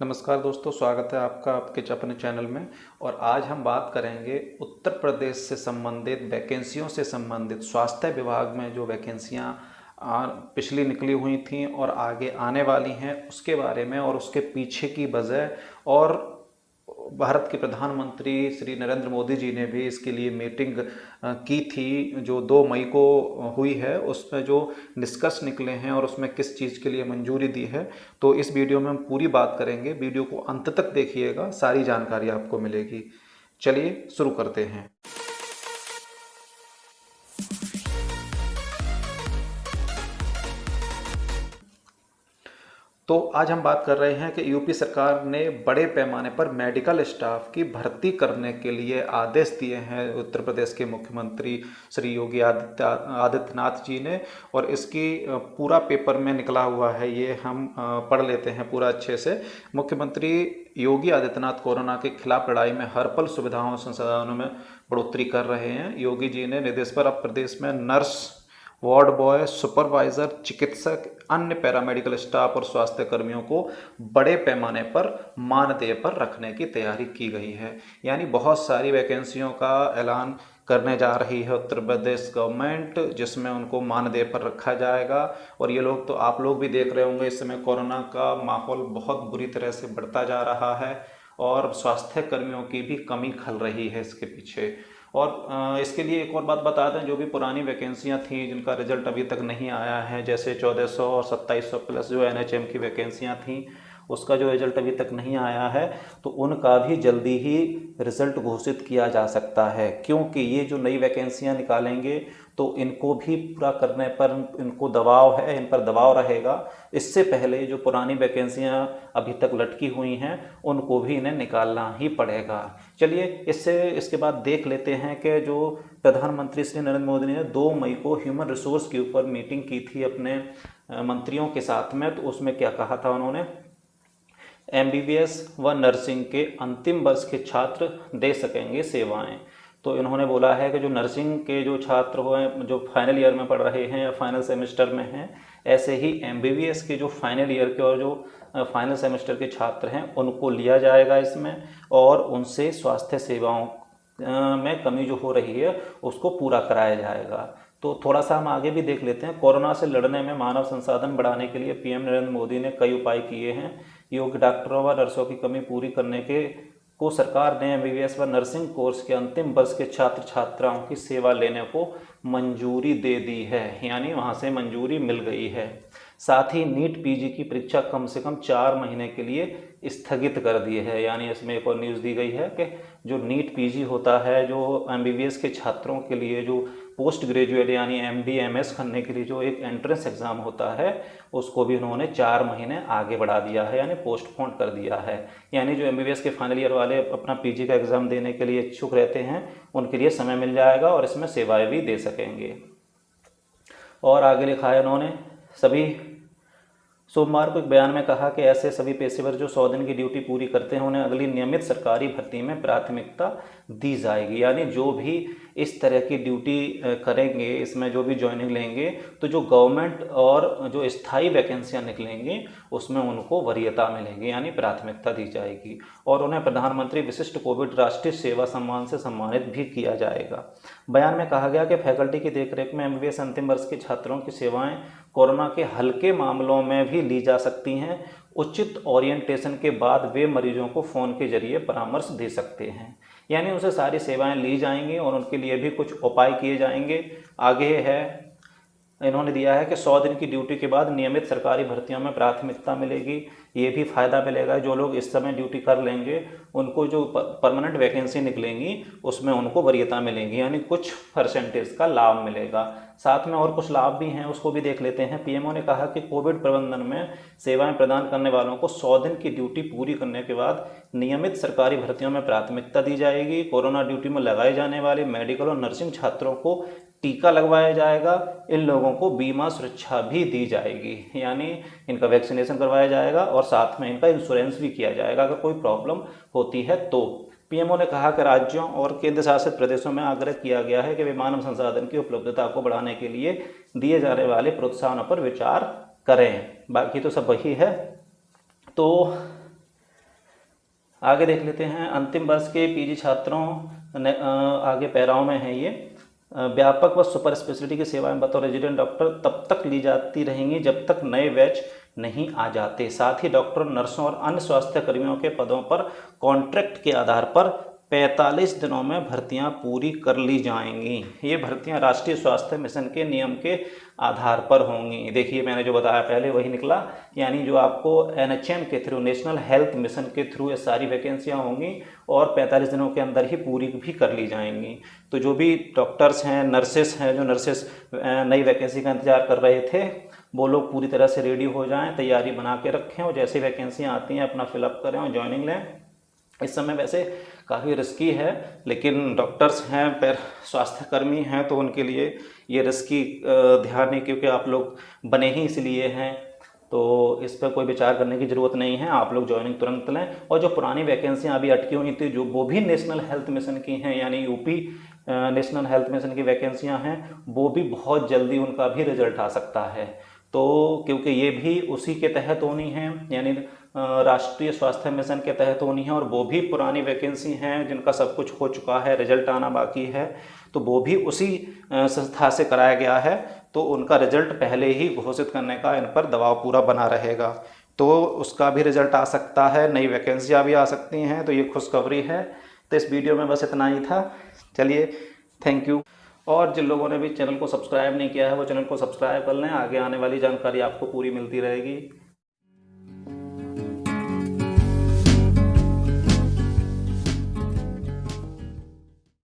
नमस्कार दोस्तों, स्वागत है आपका आपके अपने चैनल में। और आज हम बात करेंगे उत्तर प्रदेश से संबंधित वैकेंसियों से संबंधित स्वास्थ्य विभाग में जो वैकेंसियां पिछली निकली हुई थी और आगे आने वाली हैं उसके बारे में, और उसके पीछे की वजह। और भारत के प्रधानमंत्री श्री नरेंद्र मोदी जी ने भी इसके लिए मीटिंग की थी जो 2 मई को हुई है। उसमें जो निष्कर्ष निकले हैं और उसमें किस चीज़ के लिए मंजूरी दी है, तो इस वीडियो में हम पूरी बात करेंगे। वीडियो को अंत तक देखिएगा, सारी जानकारी आपको मिलेगी। चलिए शुरू करते हैं। तो आज हम बात कर रहे हैं कि यूपी सरकार ने बड़े पैमाने पर मेडिकल स्टाफ की भर्ती करने के लिए आदेश दिए हैं उत्तर प्रदेश के मुख्यमंत्री श्री योगी आदित्यनाथ जी ने। और इसकी पूरा पेपर में निकला हुआ है, ये हम पढ़ लेते हैं पूरा अच्छे से। मुख्यमंत्री योगी आदित्यनाथ कोरोना के खिलाफ लड़ाई में हर पल सुविधाओं और संसाधनों में बढ़ोतरी कर रहे हैं। योगी जी ने निर्देश पर अब प्रदेश में नर्स, वार्ड बॉय, सुपरवाइजर, चिकित्सक, अन्य पैरामेडिकल स्टाफ और स्वास्थ्य कर्मियों को बड़े पैमाने पर मानदेय पर रखने की तैयारी की गई है। यानी बहुत सारी वैकेंसियों का ऐलान करने जा रही है उत्तर प्रदेश गवर्नमेंट, जिसमें उनको मानदेय पर रखा जाएगा। और ये लोग तो आप लोग भी देख रहे होंगे, इस समय कोरोना का माहौल बहुत बुरी तरह से बढ़ता जा रहा है और स्वास्थ्य कर्मियों की भी कमी खल रही है इसके पीछे। और इसके लिए एक और बात बता दें, जो भी पुरानी वैकेंसियां थी जिनका रिजल्ट अभी तक नहीं आया है, जैसे 1400 और 2700 प्लस जो एनएचएम की वैकेंसियां थी, उसका जो रिजल्ट अभी तक नहीं आया है, तो उनका भी जल्दी ही रिजल्ट घोषित किया जा सकता है। क्योंकि ये जो नई वैकेंसियां निकालेंगे तो इनको भी पूरा करने पर इनको दबाव है, इन पर दबाव रहेगा। इससे पहले जो पुरानी वैकेंसियां अभी तक लटकी हुई हैं उनको भी इन्हें निकालना ही पड़ेगा। चलिए इसके बाद देख लेते हैं कि जो प्रधानमंत्री श्री नरेंद्र मोदी ने 2 मई को ह्यूमन रिसोर्स के ऊपर मीटिंग की थी अपने मंत्रियों के साथ में, तो उसमें क्या कहा था उन्होंने। एमबीबीएस व नर्सिंग के अंतिम वर्ष के छात्र दे सकेंगे सेवाएं। तो इन्होंने बोला है कि जो नर्सिंग के जो छात्र हो, जो फाइनल ईयर में पढ़ रहे हैं या फाइनल सेमेस्टर में हैं, ऐसे ही एमबीबीएस के जो फाइनल ईयर के और जो फाइनल सेमेस्टर के छात्र हैं उनको लिया जाएगा इसमें, और उनसे स्वास्थ्य सेवाओं में कमी जो हो रही है उसको पूरा कराया जाएगा। तो थोड़ा सा हम आगे भी देख लेते हैं। कोरोना से लड़ने में मानव संसाधन बढ़ाने के लिए पीएम नरेंद्र मोदी ने कई उपाय किए हैं। योग्य डॉक्टरों व नर्सों की कमी पूरी करने को सरकार ने एमबीबीएस व नर्सिंग कोर्स के अंतिम वर्ष के छात्र छात्राओं की सेवा लेने को मंजूरी दे दी है, यानी वहाँ से मंजूरी मिल गई है। साथ ही नीट पीजी की परीक्षा कम से कम 4 महीने के लिए स्थगित कर दी है। यानी इसमें एक और न्यूज़ दी गई है कि जो नीट पीजी होता है, जो एमबीबीएस के छात्रों के लिए जो पोस्ट ग्रेजुएट यानी एमडी एमएस करने के लिए जो एक एंट्रेंस एग्ज़ाम होता है, उसको भी उन्होंने 4 महीने आगे बढ़ा दिया है, यानी पोस्टपोन कर दिया है। यानी जो एमबीबीएस के फाइनल ईयर वाले अपना पीजी का एग्ज़ाम देने के लिए इच्छुक रहते हैं उनके लिए समय मिल जाएगा और इसमें सेवाएं भी दे सकेंगे। और आगे लिखा है उन्होंने, सभी सोमवार को एक बयान में कहा कि ऐसे सभी पेशेवर जो 100 दिन की ड्यूटी पूरी करते हैं उन्हें अगली नियमित सरकारी भर्ती में प्राथमिकता दी जाएगी। यानी जो भी इस तरह की ड्यूटी करेंगे, इसमें जो भी ज्वाइनिंग लेंगे, तो जो गवर्नमेंट और जो स्थायी वैकेंसियां निकलेंगी उसमें उनको वरीयता मिलेगी, यानी प्राथमिकता दी जाएगी। और उन्हें प्रधानमंत्री विशिष्ट कोविड राष्ट्रीय सेवा सम्मान से सम्मानित भी किया जाएगा। बयान में कहा गया कि फैकल्टी की देखरेख में एमबीबीएस अंतिम वर्ष के छात्रों की सेवाएं कोरोना के हल्के मामलों में भी ली जा सकती हैं। उचित ओरिएंटेशन के बाद वे मरीजों को फ़ोन के जरिए परामर्श दे सकते हैं। यानी उनसे सारी सेवाएं ली जाएंगी और उनके लिए भी कुछ उपाय किए जाएंगे। आगे है, इन्होंने दिया है कि 100 दिन की ड्यूटी के बाद नियमित सरकारी भर्तियों में प्राथमिकता मिलेगी। ये भी फ़ायदा मिलेगा, जो लोग इस समय ड्यूटी कर लेंगे उनको जो परमानेंट वैकेंसी निकलेंगी उसमें उनको वरीयता मिलेंगी, यानी कुछ परसेंटेज का लाभ मिलेगा। साथ में और कुछ लाभ भी हैं, उसको भी देख लेते हैं। पीएमओ ने कहा कि कोविड प्रबंधन में सेवाएं प्रदान करने वालों को 100 दिन की ड्यूटी पूरी करने के बाद नियमित सरकारी भर्तियों में प्राथमिकता दी जाएगी। कोरोना ड्यूटी में लगाए जाने वाले मेडिकल और नर्सिंग छात्रों को टीका लगवाया जाएगा। इन लोगों को बीमा सुरक्षा भी दी जाएगी, यानी इनका वैक्सीनेशन करवाया जाएगा और साथ में इनका इंश्योरेंस भी किया जाएगा अगर कोई प्रॉब्लम होती है तो। पीएमओ ने कहा कि राज्यों और केंद्र शासित प्रदेशों में आग्रह किया गया है कि वे मानव संसाधन की उपलब्धता को बढ़ाने के लिए दिए जाने वाले प्रोत्साहनों पर विचार करें। बाकी तो सब वही है। तो आगे देख लेते हैं, अंतिम वर्ष के पीजी छात्रों आगे पैराओं में है ये, व्यापक व सुपर स्पेशलिटी की सेवाएं बतौर रेजिडेंट डॉक्टर तब तक ली जाती रहेंगी जब तक नए बैच नहीं आ जाते। साथ ही डॉक्टरों, नर्सों और अन्य स्वास्थ्य कर्मियों के पदों पर कॉन्ट्रैक्ट के आधार पर 45 दिनों में भर्तियां पूरी कर ली जाएंगी। ये भर्तियां राष्ट्रीय स्वास्थ्य मिशन के नियम के आधार पर होंगी। देखिए मैंने जो बताया पहले वही निकला, यानी जो आपको NHM के थ्रू, नेशनल हेल्थ मिशन के थ्रू ये सारी वैकेंसियां होंगी और 45 दिनों के अंदर ही पूरी भी कर ली जाएंगी। तो जो भी डॉक्टर्स हैं, नर्सेस हैं, जो नर्सेस नई वैकेंसी का इंतजार कर रहे थे, वो लोग पूरी तरह से रेडी हो जाएं, तैयारी बना के रखें और जैसे वैकेंसियाँ आती हैं अपना फिलअप करें और ज्वाइनिंग लें। इस समय वैसे काफ़ी रिस्की है, लेकिन डॉक्टर्स हैं, पर स्वास्थ्यकर्मी हैं, तो उनके लिए ये रिस्की ध्यान है, क्योंकि आप लोग बने ही इसलिए हैं, तो इस पर कोई विचार करने की ज़रूरत नहीं है। आप लोग ज्वाइनिंग तुरंत लें। और जो पुरानी वैकेंसियाँ अभी अटकी हुई थी, जो वो भी नेशनल हेल्थ मिशन की हैं, यानी यूपी नेशनल हेल्थ मिशन की वैकेंसियाँ हैं, वो भी बहुत जल्दी उनका भी रिजल्ट आ सकता है। तो क्योंकि ये भी उसी के तहत होनी है, यानी राष्ट्रीय स्वास्थ्य मिशन के तहत होनी है, और वो भी पुरानी वैकेंसी हैं जिनका सब कुछ हो चुका है, रिजल्ट आना बाकी है, तो वो भी उसी संस्था से कराया गया है, तो उनका रिजल्ट पहले ही घोषित करने का इन पर दबाव पूरा बना रहेगा। तो उसका भी रिजल्ट आ सकता है, नई वैकेंसियाँ भी आ सकती हैं, तो ये खुशखबरी है। तो इस वीडियो में बस इतना ही था। चलिए, थैंक यू। और जिन लोगों ने भी चैनल को सब्सक्राइब नहीं किया है वो चैनल को सब्सक्राइब कर लें, आगे आने वाली जानकारी आपको पूरी मिलती रहेगी।